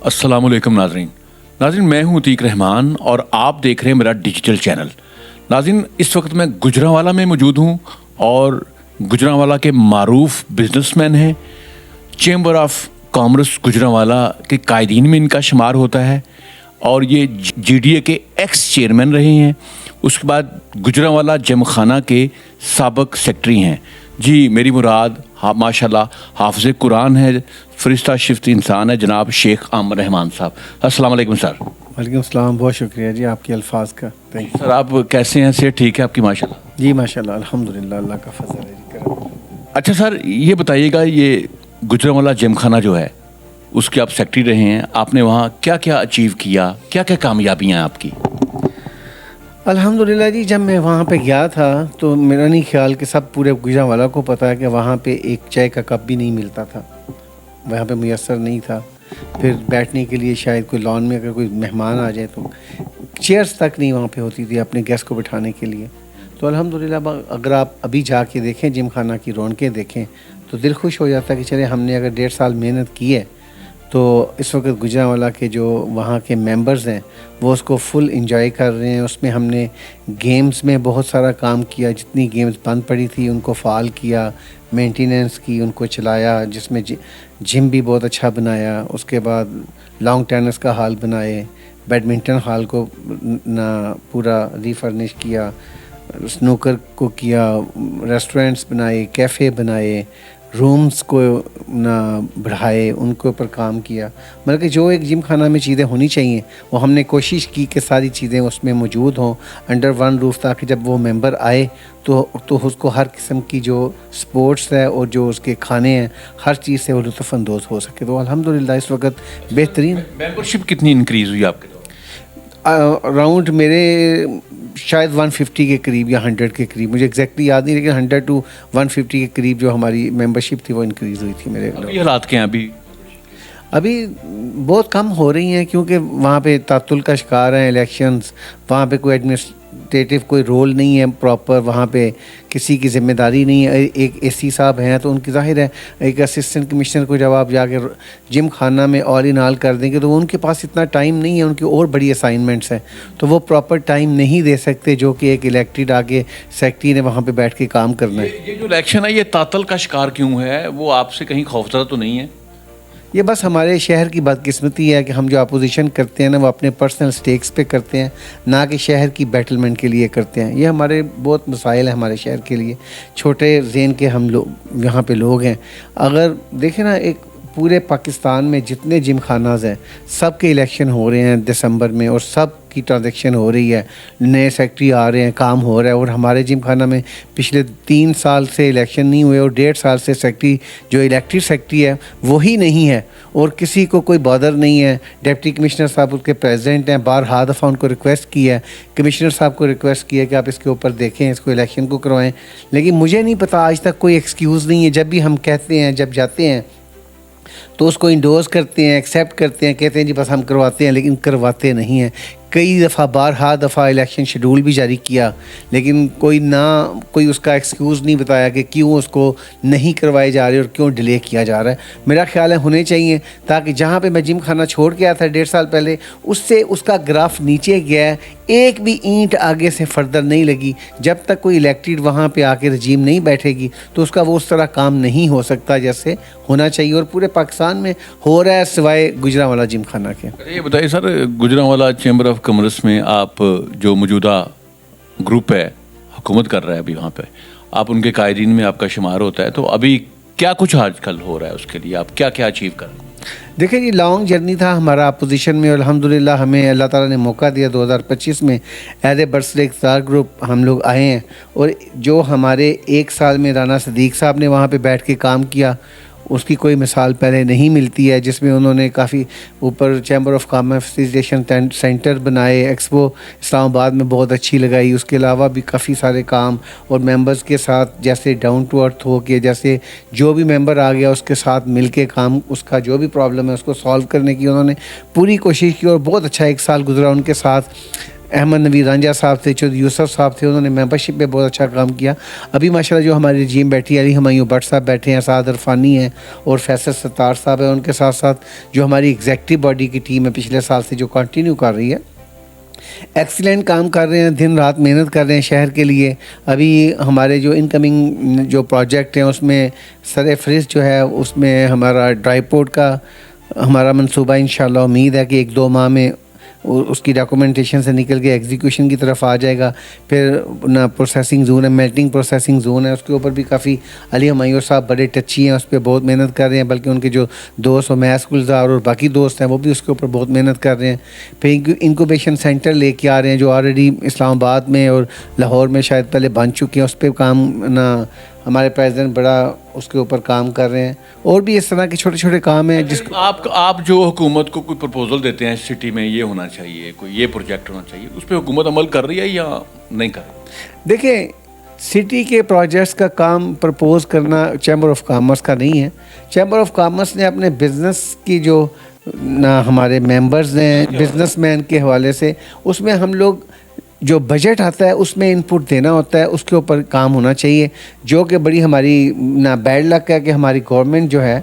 السلام علیکم ناظرین میں ہوں عتیق رحمان اور آپ دیکھ رہے ہیں میرا ڈیجیٹل چینل. ناظرین اس وقت میں گجرانوالہ میں موجود ہوں اور گجرانوالہ کے معروف بزنس مین ہیں. چیمبر آف کامرس گجرانوالہ کے قائدین میں ان کا شمار ہوتا ہے اور یہ جی ڈی اے کے ایکس چیئرمین رہے ہیں. اس کے بعد گجرانوالہ جم خانہ کے سابق سیکٹری ہیں. جی میری مراد ماشاء اللہ حافظ قرآن ہے, فرشتہ شفت انسان ہے, جناب شیخ عامر رحمان صاحب. السلام علیکم سر. وعلیکم السلام, بہت شکریہ جی آپ کے الفاظ کا. سر آپ کیسے ہیں؟ صحت ٹھیک ہے آپ کی؟ ماشاء اللہ. جی ماشاء اللہ الحمدللہ, اللہ کا فضل ہے جی, کرم. اچھا سر یہ بتائیے گا, یہ گجرانوالہ جم خانہ جو ہے اس کے آپ سیکٹری رہے ہیں, آپ نے وہاں کیا کیا اچیو کیا, کیا کیا کامیابیاں ہیں آپ کی؟ الحمدللہ جی, جب میں وہاں پہ گیا تھا تو میرا نہیں خیال کہ سب پورے گجرانوالہ کو پتہ ہے کہ وہاں پہ ایک چائے کا کپ بھی نہیں ملتا تھا, وہاں پہ میسر نہیں تھا. پھر بیٹھنے کے لیے شاید کوئی لان میں اگر کوئی مہمان آ جائے تو چیئرز تک نہیں وہاں پہ ہوتی تھی اپنے گیسٹ کو بٹھانے کے لیے. تو الحمدللہ اگر آپ ابھی جا کے دیکھیں جم خانہ کی رونقیں دیکھیں تو دل خوش ہو جاتا ہے کہ چلے ہم نے اگر 1.5 سال محنت کی ہے تو اس وقت گجرانوالہ کے جو وہاں کے ممبرز ہیں وہ اس کو فل انجوائے کر رہے ہیں. اس میں ہم نے گیمز میں بہت سارا کام کیا, جتنی گیمز بند پڑی تھی ان کو فعال کیا, مینٹیننس کی, ان کو چلایا, جس میں جم بھی بہت اچھا بنایا. اس کے بعد لانگ ٹینس کا ہال بنائے, بیڈمنٹن ہال کو پورا ریفرنش کیا, سنوکر کو کیا, ریسٹورنٹس بنائے, کیفے بنائے, رومز کو بڑھائے, ان کے اوپر کام کیا. مطلب کہ جو ایک جم خانہ میں چیزیں ہونی چاہیے وہ ہم نے کوشش کی کہ ساری چیزیں اس میں موجود ہوں انڈر ون روف, تاکہ جب وہ ممبر آئے تو اس کو ہر قسم کی جو سپورٹس ہے اور جو اس کے کھانے ہیں ہر چیز سے وہ لطف اندوز ہو سکے. تو الحمدللہ اس وقت بہترین. ممبرشپ کتنی انکریز ہوئی آپ کے؟ اراؤنڈ میرے شاید 150 کے قریب یا 100 کے قریب, مجھے ایگزیکٹلی یاد نہیں, لیکن 100 to 150 کے قریب جو ہماری ممبرشپ تھی وہ انکریز ہوئی تھی میرے. یہ حالات کے ہیں ابھی بہت کم ہو رہی ہیں کیونکہ وہاں پہ تعطل کا شکار ہیں الیکشنز, وہاں پہ کوئی ایڈمنسٹریٹو کوئی رول نہیں ہے پراپر, وہاں پہ کسی کی ذمہ داری نہیں ہے. ایک اے سی صاحب ہیں تو ان کی ظاہر ہے ایک اسسٹنٹ کمشنر کو جب آپ جا کے جم خانہ میں آل ان آل کر دیں گے تو ان کے پاس اتنا ٹائم نہیں ہے, ان کی اور بڑی اسائنمنٹس ہیں تو وہ پراپر ٹائم نہیں دے سکتے جو کہ ایک الیکٹڈ آگے سیکٹری نے وہاں پہ بیٹھ کے کام کرنا ہے. یہ جو الیکشن ہے یہ تعطل کا شکار کیوں ہے؟ وہ آپ سے کہیں خوفزدہ تو نہیں ہے؟ یہ بس ہمارے شہر کی بدقسمتی ہے کہ ہم جو اپوزیشن کرتے ہیں نا وہ اپنے پرسنل سٹیکس پہ کرتے ہیں, نہ کہ شہر کی بیٹلمنٹ کے لیے کرتے ہیں. یہ ہمارے بہت مسائل ہیں ہمارے شہر کے لیے, چھوٹے ذہن کے ہم لوگ یہاں پہ لوگ ہیں. اگر دیکھیں نا ایک پورے پاکستان میں جتنے جم خاناز ہیں سب کے الیکشن ہو رہے ہیں دسمبر میں اور سب کی ٹرانزیکشن ہو رہی ہے, نئے سیکٹری آ رہے ہیں, کام ہو رہا ہے. اور ہمارے جم خانہ میں پچھلے 3 سال سے الیکشن نہیں ہوئے اور 1.5 سال سے سیکٹری جو الیکٹڈ سیکٹری ہے وہی نہیں ہے اور کسی کو کوئی بادر نہیں ہے. ڈپٹی کمشنر صاحب اس کے پریزیڈنٹ ہیں, بارہا دفعہ ان کو ریکویسٹ کی ہے, کمشنر صاحب کو ریکویسٹ کی ہے کہ آپ اس کے اوپر دیکھیں, اس کو الیکشن کو کروائیں, لیکن مجھے نہیں پتہ آج تک کوئی ایکسکیوز نہیں ہے. جب بھی ہم کہتے ہیں, جب جاتے ہیں تو اس کو انڈورس کرتے ہیں, ایکسیپٹ کرتے ہیں, کہتے ہیں جی بس ہم کرواتے ہیں, لیکن کرواتے نہیں ہیں. کئی دفعہ بارہا دفعہ الیکشن شیڈول بھی جاری کیا لیکن کوئی اس کا ایکسکیوز نہیں بتایا کہ کیوں اس کو نہیں کروائے جا رہے اور کیوں ڈیلے کیا جا رہا ہے. میرا خیال ہے ہونے چاہیے, تاکہ جہاں پہ میں جم خانہ چھوڑ کے آیا تھا 1.5 سال پہلے اس سے اس کا گراف نیچے گیا ہے, ایک بھی اینٹ آگے سے فردر نہیں لگی. جب تک کوئی الیکٹڈ وہاں پہ آ کے رجیم نہیں بیٹھے گی تو اس کا وہ اس طرح کام نہیں ہو سکتا جیسے ہونا چاہیے, اور پورے پاکستان میں ہو رہا ہے سوائے گجرانوالہ جم خانہ کے. یہ بتائیے سر, گجرانوالہ چیمبر آف کامرس میں آپ جو موجودہ گروپ ہے حکومت کر رہا ہے ابھی وہاں پہ, آپ ان کے قائدین میں آپ کا شمار ہوتا ہے, تو ابھی کیا کچھ آج کل ہو رہا ہے, اس کے لیے آپ کیا کیا اچیو کر رہے ہیں؟ دیکھیں جی لانگ جرنی تھا ہمارا اپوزیشن میں, اور الحمدللہ ہمیں اللہ تعالیٰ نے موقع دیا 2025 میں ایز اے برسڈے اقتدار گروپ ہم لوگ آئے ہیں. اور جو ہمارے 1 سال میں رانا صدیق صاحب نے وہاں پہ بیٹھ کے کام کیا اس کی کوئی مثال پہلے نہیں ملتی ہے, جس میں انہوں نے کافی اوپر chamber of commerce facilitation centre بنائے, ایکسپو اسلام آباد میں بہت اچھی لگائی. اس کے علاوہ بھی کافی سارے کام اور ممبرز کے ساتھ جیسے ڈاؤن ٹو ارتھ ہو کے, جیسے جو بھی ممبر آ گیا اس کے ساتھ مل کے کام, اس کا جو بھی پرابلم ہے اس کو سالو کرنے کی انہوں نے پوری کوشش کی اور بہت اچھا 1 سال گزرا ان کے ساتھ. احمد نویر رانجھا صاحب تھے, چودھری یوسف صاحب تھے, انہوں نے ممبرشپ پہ بہت اچھا کام کیا. ابھی ماشاءاللہ جو ہماری رجیم بیٹھی ہے, علی ہمایوں بٹ صاحب بیٹھے ہیں, سعد عرفانی ہیں اور فیصل ستار صاحب ہیں. ان کے ساتھ ساتھ جو ہماری ایگزیکٹو باڈی کی ٹیم ہے پچھلے سال سے جو کنٹینیو کر رہی ہے, ایکسیلنٹ کام کر رہے ہیں, دن رات محنت کر رہے ہیں شہر کے لیے. ابھی ہمارے جو انکمنگ جو پروجیکٹ ہیں اس میں سر فہرست جو ہے اس میں ہمارا ڈرائی پورٹ کا ہمارا منصوبہ انشاءاللہ امید ہے کہ 1-2 ماہ میں اس کی ڈاکومنٹیشن سے نکل کے ایگزیکیوشن کی طرف آ جائے گا. پھر نہ پروسیسنگ زون ہے, میلٹنگ پروسیسنگ زون ہے, اس کے اوپر بھی کافی علی ہمایوں صاحب بڑے ٹچی ہیں, اس پہ بہت محنت کر رہے ہیں. بلکہ ان کے جو دوست میس گلزار اور باقی دوست ہیں وہ بھی اس کے اوپر بہت محنت کر رہے ہیں. پھر انکوبیشن سینٹر لے کے آ رہے ہیں جو آلریڈی اسلام آباد میں اور لاہور میں شاید پہلے بن چکے ہیں, اس پہ کام نہ ہمارے پریزیڈنٹ بڑا اس کے اوپر کام کر رہے ہیں. اور بھی اس طرح کے چھوٹے چھوٹے کام ہیں جس کو آپ جو حکومت کو کوئی پرپوزل دیتے ہیں سٹی میں یہ ہونا چاہیے, کوئی یہ پروجیکٹ ہونا چاہیے, اس پہ حکومت عمل کر رہی ہے یا نہیں کر رہی؟ دیکھیں, سٹی کے پروجیکٹس کا کام پرپوز کرنا چیمبر آف کامرس کا نہیں ہے. چیمبر آف کامرس نے اپنے بزنس کی جو نہ ہمارے ممبرز ہیں بزنس مین کے حوالے سے, اس میں ہم لوگ جو بجٹ آتا ہے اس میں ان پٹ دینا ہوتا ہے, اس کے اوپر کام ہونا چاہیے. جو کہ بڑی ہماری نہ بیڈ لک ہے کہ ہماری گورنمنٹ جو ہے,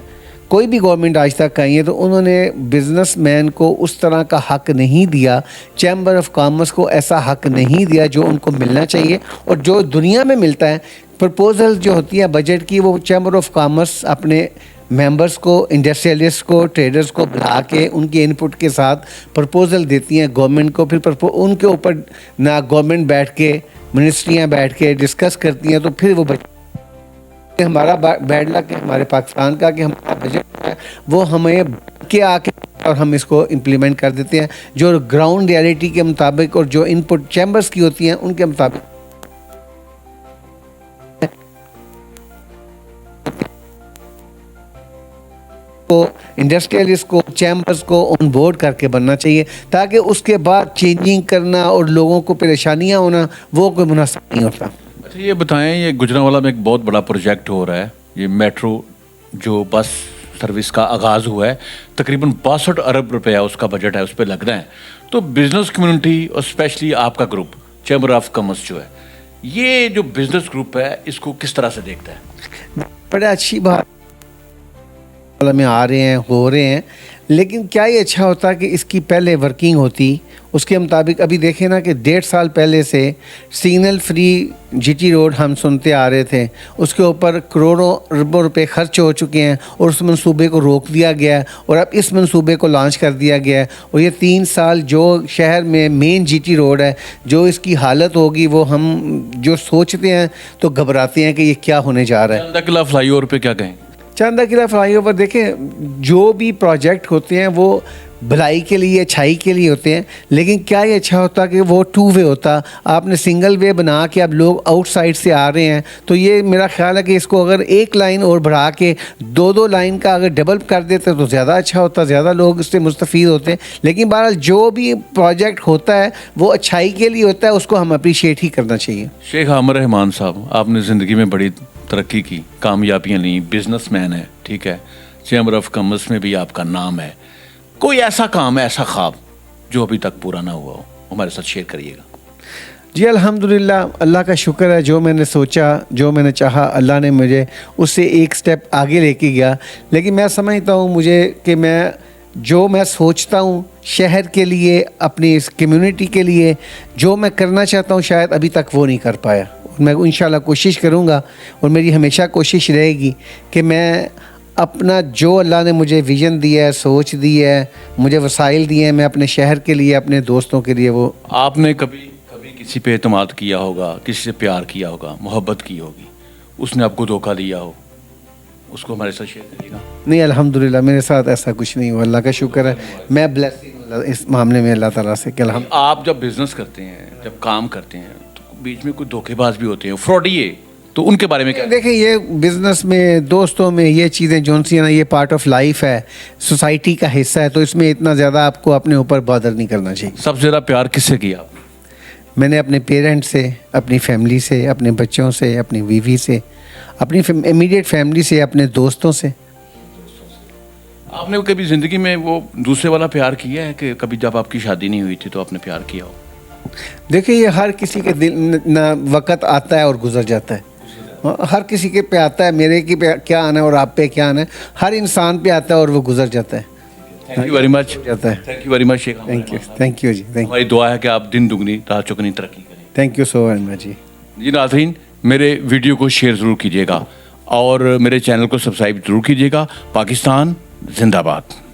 کوئی بھی گورنمنٹ آج تک آئی ہے تو انہوں نے بزنس مین کو اس طرح کا حق نہیں دیا, چیمبر آف کامرس کو ایسا حق نہیں دیا جو ان کو ملنا چاہیے. اور جو دنیا میں ملتا ہے پرپوزل جو ہوتی ہے بجٹ کی, وہ چیمبر آف کامرس اپنے ممبرس کو, انڈسٹریلسٹ کو, ٹریڈرز کو بلا کے ان کے انپٹ کے ساتھ پرپوزل دیتی ہیں گورنمنٹ کو. پھر ان کے اوپر نہ گورنمنٹ بیٹھ کے, منسٹریاں بیٹھ کے ڈسکس کرتی ہیں. تو پھر وہ ہمارا بیڈ لک ہے ہمارے پاکستان کا کہ ہمارا بجٹ ہے وہ ہمیں کے آ کے اور ہم اس کو امپلیمنٹ کر دیتے ہیں جو گراؤنڈ ریالٹی کے مطابق اور جو انپٹ چیمبرز کی ہوتی ہیں ان کے مطابق. کو انڈسٹریلسٹ کو, چیمبرز کو آن بورڈ کر کے بننا چاہیے تاکہ اس کے بعد چینجنگ کرنا اور لوگوں کو پریشانیاں ہونا وہ کوئی مناسب نہیں ہوتا. اچھا یہ بتائیں, یہ گجرانوالہ میں ایک بہت بڑا پروجیکٹ ہو رہا ہے, یہ میٹرو جو بس سروس کا آغاز ہوا ہے, تقریباً 62 ارب روپیہ اس کا بجٹ ہے, اس پہ لگنا ہے. تو بزنس کمیونٹی اور اسپیشلی آپ کا گروپ چیمبر آف کامرس جو ہے, یہ جو بزنس گروپ ہے اس کو کس طرح سے دیکھتا ہے؟ بڑا اچھی بات میں آ رہے ہیں, ہو رہے ہیں, لیکن کیا یہ اچھا ہوتا کہ اس کی پہلے ورکنگ ہوتی اس کے مطابق. ابھی دیکھیں نا کہ 1.5 سال پہلے سے signal free G T road ہم سنتے آ رہے تھے, اس کے اوپر کروڑوں اربوں روپے خرچ ہو چکے ہیں اور اس منصوبے کو روک دیا گیا ہے اور اب اس منصوبے کو لانچ کر دیا گیا ہے. اور یہ 3 سال جو شہر میں مین جی ٹی روڈ ہے جو اس کی حالت ہوگی وہ ہم جو سوچتے ہیں تو گھبراتے ہیں کہ یہ کیا ہونے جا رہا ہے. چندہ قلعہ فلائی اوور پہ کیا کہیں؟ چندہ قلعہ فلائی اوور دیکھیں, جو بھی پروجیکٹ ہوتے ہیں وہ بھلائی کے لیے, اچھائی کے لیے ہوتے ہیں, لیکن کیا یہ اچھا ہوتا کہ وہ 2 وے ہوتا. آپ نے سنگل وے بنا کے اب لوگ آؤٹ سائڈ سے آ رہے ہیں, تو یہ میرا خیال ہے کہ اس کو اگر 1 لائن اور بڑھا کے 2 لائن کا اگر ڈبل کر دیتے تو زیادہ اچھا ہوتا, زیادہ لوگ اس سے مستفید ہوتے ہیں. لیکن بہرحال جو بھی پروجیکٹ ہوتا ہے وہ اچھائی کے لیے ہوتا ہے, اس کو ہم اپریشیٹ ہی کرنا چاہیے. شیخ عامر رحمان صاحب, آپ نے زندگی میں بڑی ترقی کی, کامیابیاں لیں, بزنس مین ہے, ٹھیک ہے, چیمبر آف کامرس میں بھی آپ کا نام ہے. کوئی ایسا کام, ایسا خواب جو ابھی تک پورا نہ ہوا ہو, ہمارے ساتھ شیئر کریے گا. جی الحمدللہ, اللہ کا شکر ہے, جو میں نے سوچا, جو میں نے چاہا, اللہ نے مجھے اس سے ایک سٹیپ آگے لے کے گیا. لیکن میں سمجھتا ہوں مجھے کہ جو میں سوچتا ہوں شہر کے لیے, اپنی اس کمیونٹی کے لیے, جو میں کرنا چاہتا ہوں شاید ابھی تک وہ نہیں کر پایا. میں انشاءاللہ کوشش کروں گا اور میری ہمیشہ کوشش رہے گی کہ میں اپنا جو اللہ نے مجھے ویژن دیا ہے, سوچ دی ہے, مجھے وسائل دیے ہیں, میں اپنے شہر کے لیے, اپنے دوستوں کے لیے. وہ آپ نے کبھی کسی پہ اعتماد کیا ہوگا, کسی سے پیار کیا ہوگا, محبت کی ہوگی, اس نے آپ کو دھوکہ دیا ہو, اس کو ہمارے ساتھ شیئر کریے گا. نہیں الحمدللہ میرے ساتھ ایسا کچھ نہیں ہوا, اللہ کا شکر ہے. میں بلیسنگ اس معاملے میں اللہ تعالیٰ سے کہ آپ جب بزنس کرتے ہیں, جب کام کرتے ہیں, تو بیچ میں کوئی دھوکے باز بھی ہوتے ہیں, فراڈیے, تو ان کے بارے میں کیا؟ دیکھیں یہ بزنس میں, دوستوں میں, یہ چیزیں جو سی نا, یہ پارٹ آف لائف ہے, سوسائٹی کا حصہ ہے, تو اس میں اتنا زیادہ آپ کو اپنے اوپر بادر نہیں کرنا چاہیے. سب سے زیادہ پیار کس سے کیا آپ نے؟ میں نے اپنے پیرنٹ سے, اپنی فیملی سے, اپنے بچوں سے, اپنی بیوی سے, اپنی امیڈیٹ فیملی سے, اپنے دوستوں سے. آپ نے کبھی زندگی میں وہ دوسرے والا پیار کیا ہے کہ کبھی جب آپ کی شادی نہیں ہوئی تھی تو آپ نے پیار کیا ہو؟ دیکھیے یہ ہر کسی کے دل نہ وقت آتا ہے اور گزر جاتا ہے، ہر کسی کے پہ آتا ہے، میرے کی پہ کیا آنا ہے اور آپ پہ کیا آنا ہے، ہر انسان پہ آتا ہے اور وہ گزر جاتا ہے. Thank you very much. جاتا ہے. Thank you very much Sheikh. Thank you جی. ہماری دعا ہے کہ آپ دن دگنی رات چوگنی ترقی کریں. تھینک یو سو مچ جی. جی ناظرین، میرے ویڈیو کو شیئر ضرور کیجیے گا اور میرے چینل کو سبسکرائب ضرور کیجیے گا. پاکستان زندہ باد.